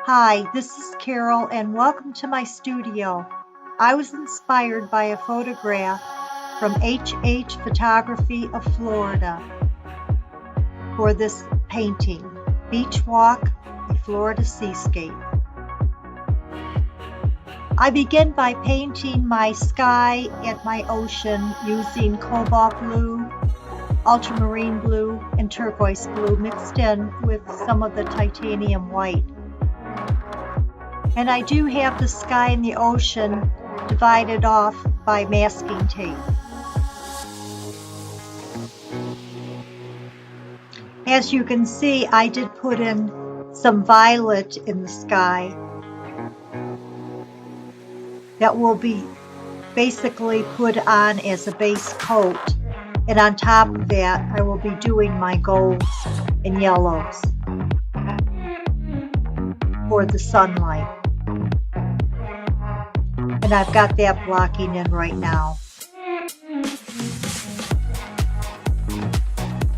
Hi, this is Carol and welcome to my studio. I was inspired by a photograph from HH Photography of Florida for this painting, Beach Walk, a Florida Seascape. I begin by painting my sky and my ocean using cobalt blue, ultramarine blue, and turquoise blue mixed in with some of the titanium white. And I do have the sky and the ocean divided off by masking tape. As you can see, I did put in some violet in the sky that will be basically put on as a base coat. And on top of that, I will be doing my golds and yellows for the sunlight. And I've got that blocking in right now.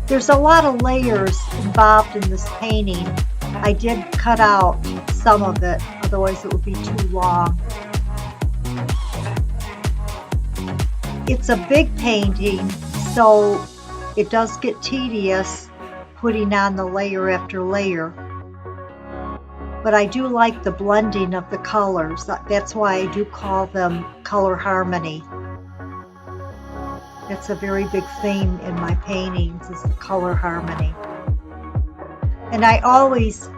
There's a lot of layers involved in this painting. I did cut out some of it, otherwise it would be too long. It's a big painting, so it does get tedious putting on the layer after layer. But I do like the blending of the colors. That's why I do call them color harmony. That's a very big theme in my paintings, is the color harmony. And I always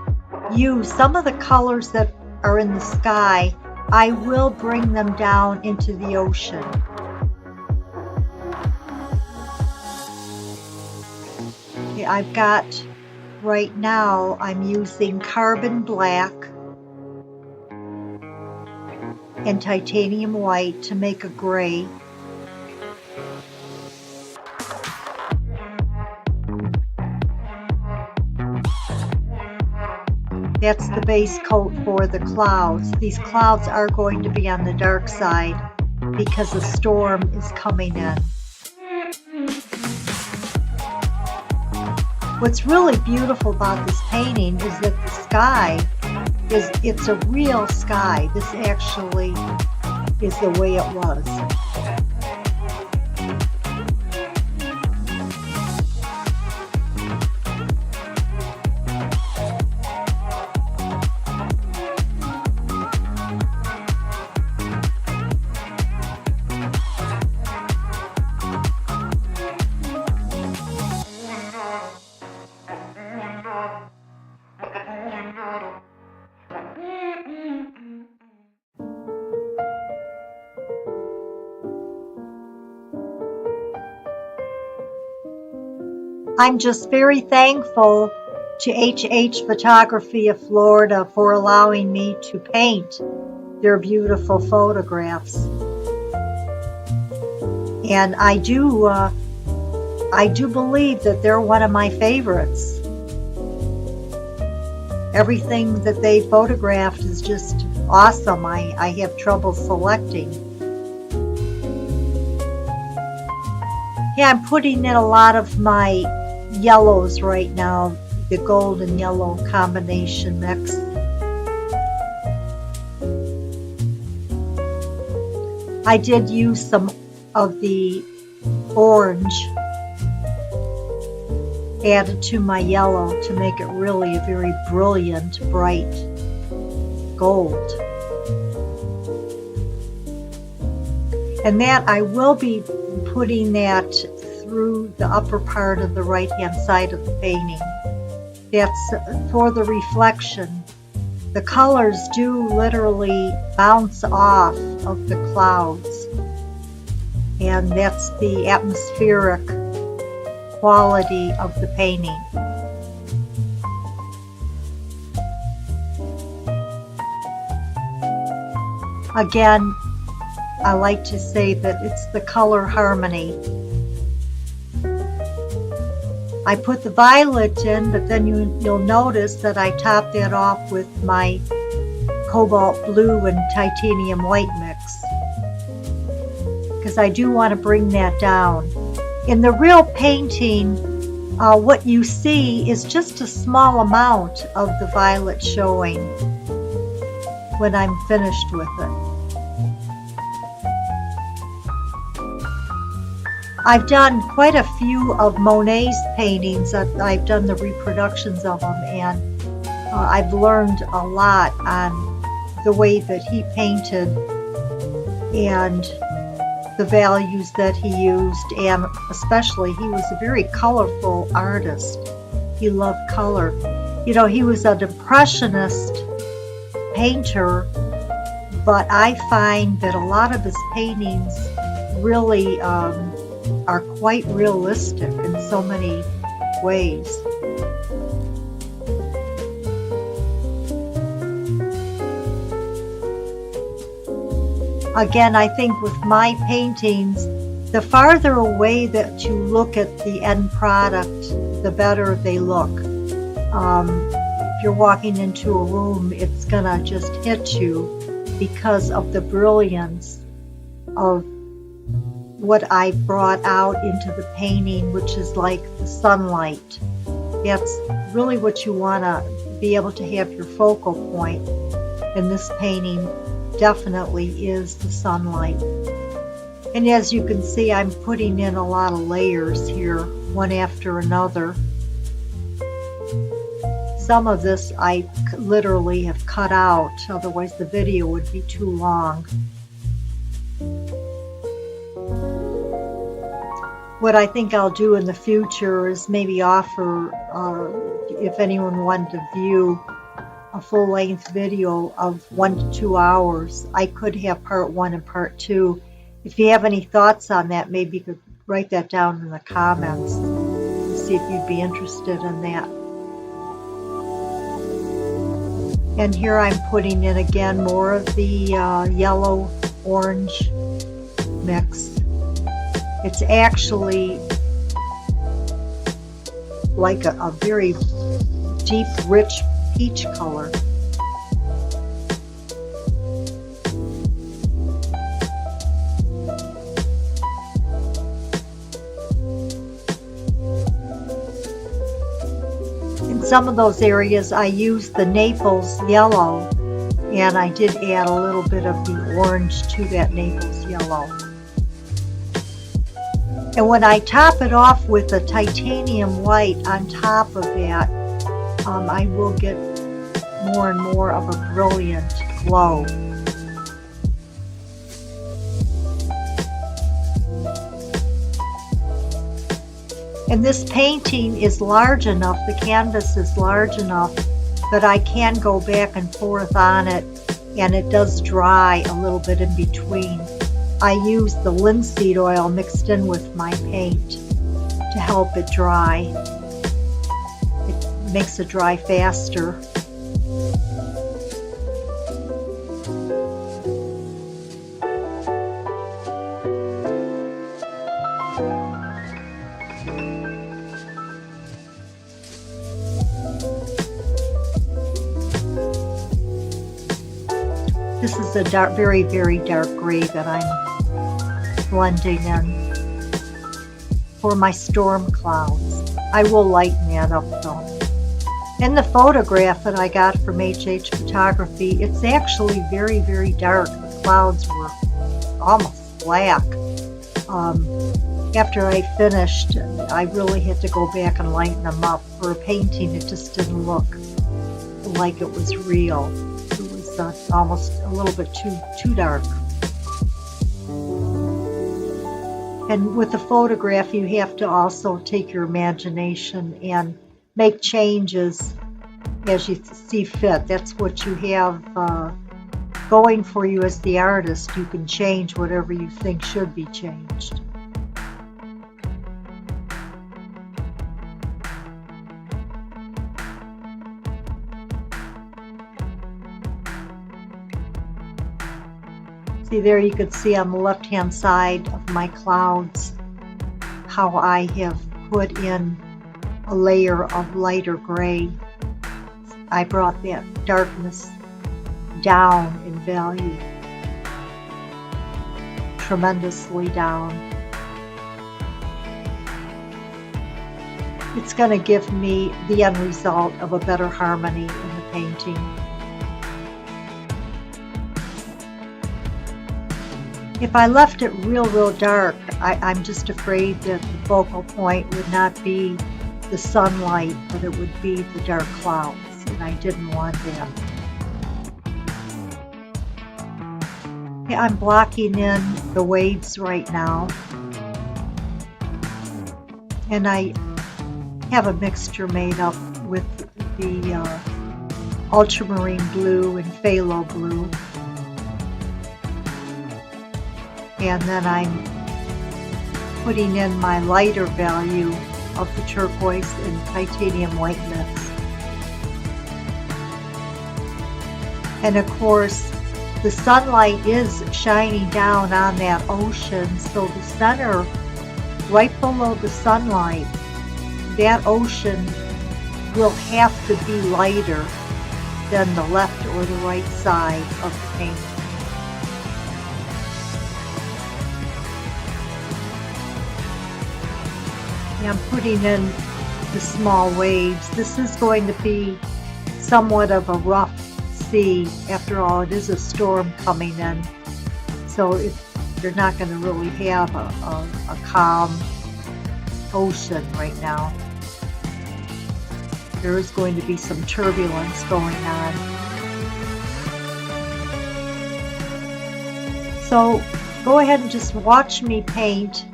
use some of the colors that are in the sky, I will bring them down into the ocean. I've got, right now, I'm using carbon black and titanium white to make a gray. That's the base coat for the clouds. These clouds are going to be on the dark side because a storm is coming in. What's really beautiful about this painting is that the sky it's a real sky. This actually is the way it was. I'm just very thankful to HH Photography of Florida for allowing me to paint their beautiful photographs. And I do believe that they're one of my favorites. Everything that they photographed is just awesome. I have trouble selecting. Yeah, I'm putting in a lot of my yellows right now, the gold and yellow combination mix. I did use some of the orange added to my yellow to make it really a very brilliant, bright gold. And that I will be putting that through the upper part of the right hand side of the painting. That's for the reflection. The colors do literally bounce off of the clouds, and that's the atmospheric quality of the painting. Again, I like to say that it's the color harmony. I put the violet in, but then you'll notice that I topped that off with my cobalt blue and titanium white mix, because I do want to bring that down. In the real painting, what you see is just a small amount of the violet showing. when I'm finished with it. I've done quite a few of Monet's paintings. I've done the reproductions of them, and I've learned a lot on the way that he painted and the values that he used, and especially he was a very colorful artist. He loved color. You know, he was an impressionist painter, but I find that a lot of his paintings really are quite realistic in so many ways. Again, I think with my paintings, the farther away that you look at the end product, the better they look. If you're walking into a room, it's gonna just hit you because of the brilliance of what I brought out into the painting, which is like the sunlight. That's really what you want to be able to have your focal point. And this painting definitely is the sunlight. And as you can see, I'm putting in a lot of layers here, one after another. Some of this I literally have cut out, otherwise the video would be too long. What I think I'll do in the future is maybe offer, if anyone wanted to view a full-length video of 1 to 2 hours, I could have part 1 and part 2. If you have any thoughts on that, maybe you could write that down in the comments and see if you'd be interested in that. And here I'm putting in again more of the yellow-orange mix. It's actually like a very deep, rich peach color. In some of those areas I used the Naples yellow, and I did add a little bit of the orange to that Naples yellow. And when I top it off with a titanium white on top of that, I will get more and more of a brilliant glow. And this painting is large enough, the canvas is large enough that I can go back and forth on it, and it does dry a little bit in between. I use the linseed oil mixed in with my paint to help it dry. It makes it dry faster. This is a dark, very, very dark gray that I'm blending in for my storm clouds. I will lighten that up though. In the photograph that I got from HH Photography, it's actually very, very dark. The clouds were almost black. After I finished, I really had to go back and lighten them up. For a painting, it just didn't look like it was real. It was almost a little bit too dark. And with the photograph, you have to also take your imagination and make changes as you see fit. That's what you have going for you as the artist. You can change whatever you think should be changed. See there, you can see on the left-hand side of my clouds how I have put in a layer of lighter gray. I brought that darkness down in value, tremendously down. It's going to give me the end result of a better harmony in the painting. If I left it real dark, I'm just afraid that the focal point would not be the sunlight, but it would be the dark clouds, and I didn't want that. Yeah, I'm blocking in the waves right now, and I have a mixture made up with the ultramarine blue and phthalo blue. And then I'm putting in my lighter value of the turquoise and titanium white mix. And of course, the sunlight is shining down on that ocean, so the center, right below the sunlight, that ocean will have to be lighter than the left or the right side of the painting. I'm putting in the small waves. This is going to be somewhat of a rough sea. After all, it is a storm coming in. So you're not going to really have a calm ocean right now. There is going to be some turbulence going on. So go ahead and just watch me paint,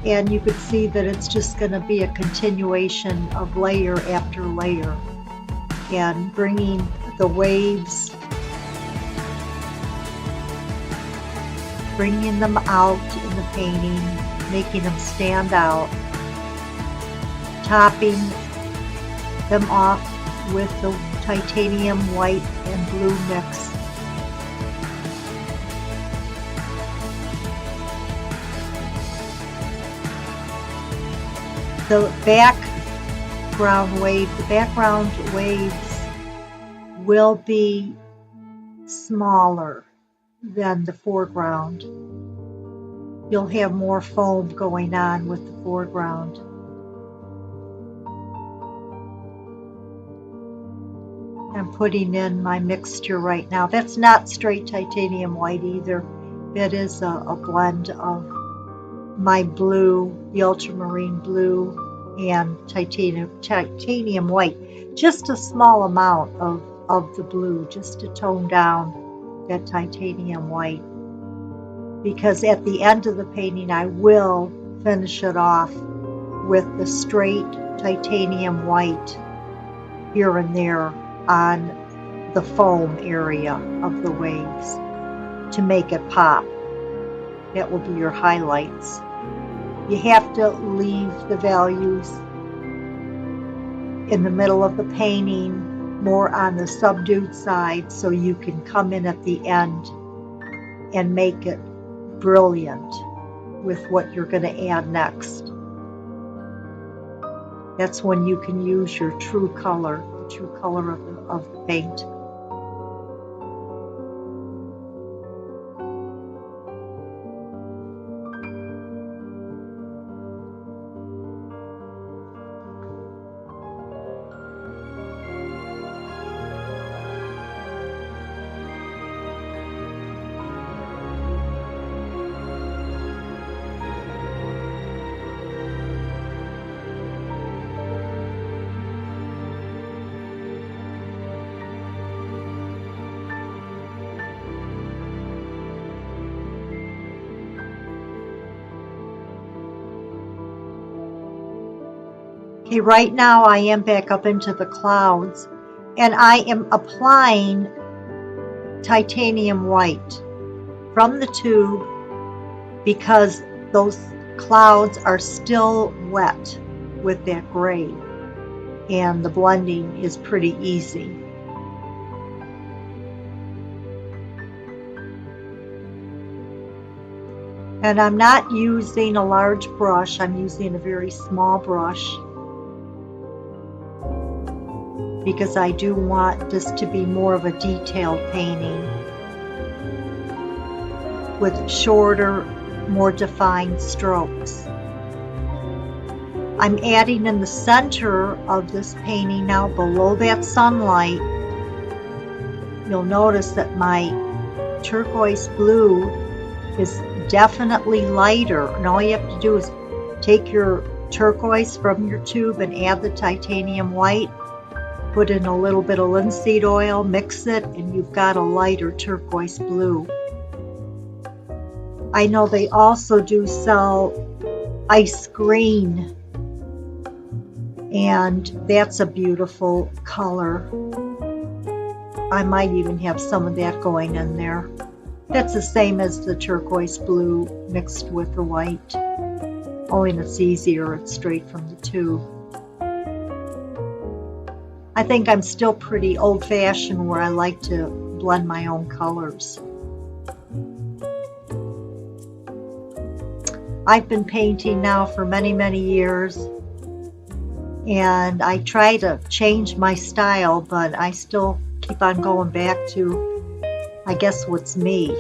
and you could see that it's just going to be a continuation of layer after layer, and bringing the waves, bringing them out in the painting, making them stand out, topping them off with the titanium white and blue mix. The background waves will be smaller than the foreground. You'll have more foam going on with the foreground. I'm putting in my mixture right now. That's not straight titanium white either. It is a blend of my blue, the ultramarine blue, and titanium white. Just a small amount of the blue, just to tone down that titanium white. Because at the end of the painting, I will finish it off with the straight titanium white here and there on the foam area of the waves to make it pop. That will be your highlights. You have to leave the values in the middle of the painting more on the subdued side, so you can come in at the end and make it brilliant with what you're going to add next. That's when you can use your true color, the true color of the paint. Okay, right now I am back up into the clouds, and I am applying titanium white from the tube because those clouds are still wet with that gray, and the blending is pretty easy. And I'm not using a large brush, I'm using a very small brush, because I do want this to be more of a detailed painting with shorter, more defined strokes. I'm adding in the center of this painting now, below that sunlight. You'll notice that my turquoise blue is definitely lighter. And all you have to do is take your turquoise from your tube and add the titanium white, put in a little bit of linseed oil, mix it, and you've got a lighter turquoise blue. I know they also do sell ice green, and that's a beautiful color. I might even have some of that going in there. That's the same as the turquoise blue mixed with the white, only it's easier, it's straight from the tube. I think I'm still pretty old-fashioned where I like to blend my own colors. I've been painting now for many, many years, and I try to change my style, but I still keep on going back to, I guess, what's me.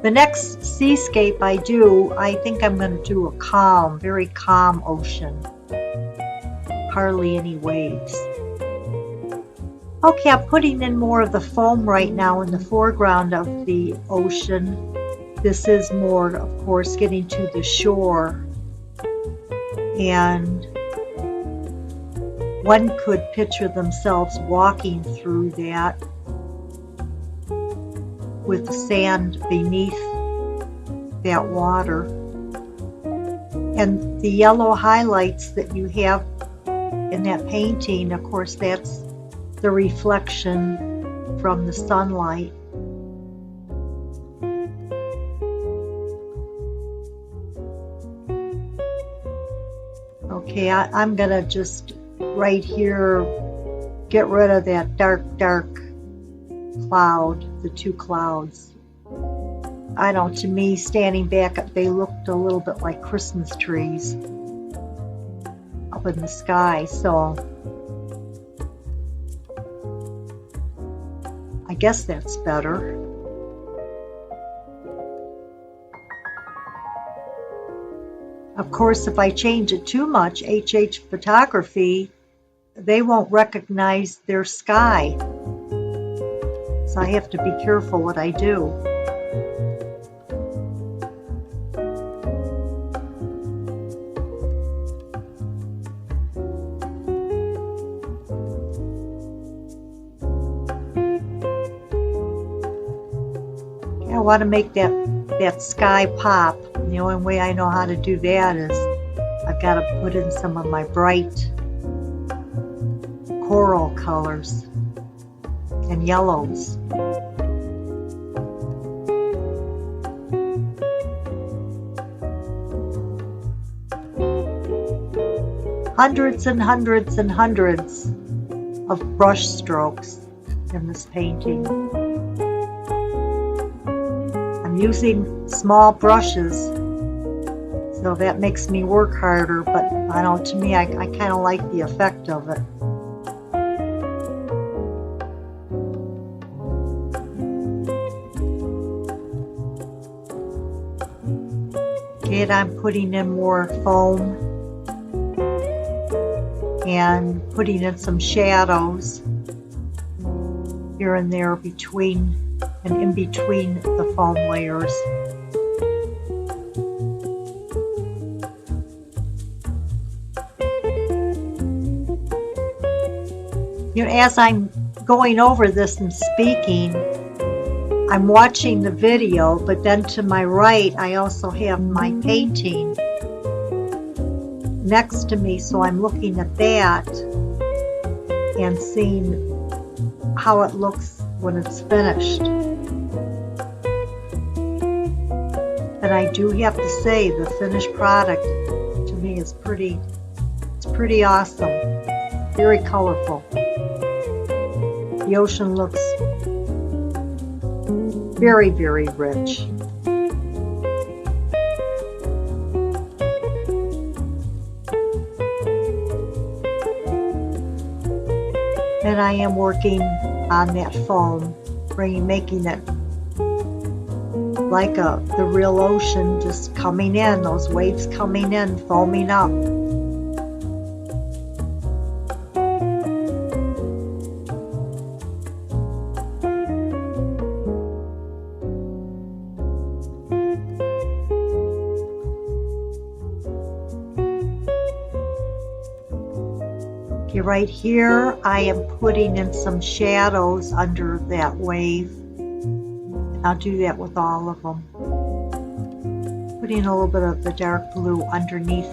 The next seascape I do, I think I'm going to do a calm, very calm ocean. Hardly any waves. Okay, I'm putting in more of the foam right now in the foreground of the ocean. This is more, of course, getting to the shore. And one could picture themselves walking through that, with the sand beneath that water. And the yellow highlights that you have in that painting, of course, that's the reflection from the sunlight. Okay, I'm gonna just right here get rid of that dark cloud, the two clouds. I don't know, to me, standing back, they looked a little bit like Christmas trees up in the sky, so I guess that's better. Of course, if I change it too much, HH Photography, they won't recognize their sky. So I have to be careful what I do. I want to make that sky pop. And the only way I know how to do that is I've got to put in some of my bright coral colors and yellows. Hundreds and hundreds and hundreds of brush strokes in this painting. I'm using small brushes, so that makes me work harder, but I don't know, to me, I kind of like the effect of it. And I'm putting in more foam and putting in some shadows here and there between and in between the foam layers. You know, as I'm going over this and speaking, I'm watching the video, but then to my right, I also have my painting next to me, so I'm looking at that and seeing how it looks when it's finished. And I do have to say, the finished product to me is pretty awesome, very colorful. The ocean looks very, very rich. And I am working on that foam, making it like the real ocean, just coming in, those waves coming in, foaming up. Okay, right here I am putting in some shadows under that wave. I'll do that with all of them. Putting a little bit of the dark blue underneath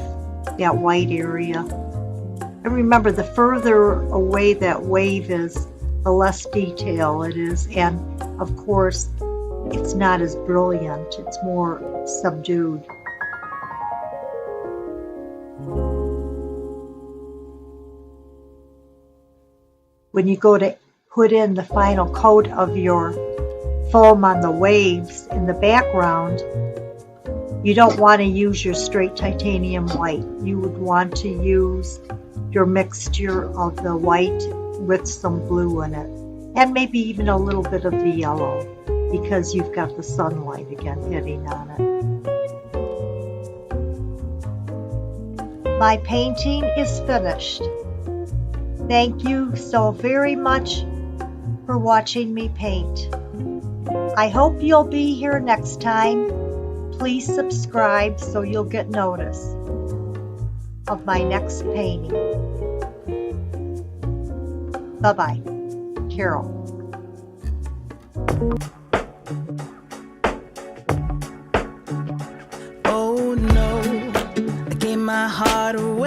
that white area. And remember, the further away that wave is, the less detail it is. And of course, it's not as brilliant. It's more subdued. When you go to put in the final coat of your foam on the waves in the background, you don't want to use your straight titanium white. You would want to use your mixture of the white with some blue in it, and maybe even a little bit of the yellow, because you've got the sunlight again hitting on it. My painting is finished. Thank you so very much for watching me paint. I hope you'll be here next time. Please subscribe so you'll get notice of my next painting. Bye-bye. Carol. Oh no, I gave my heart away.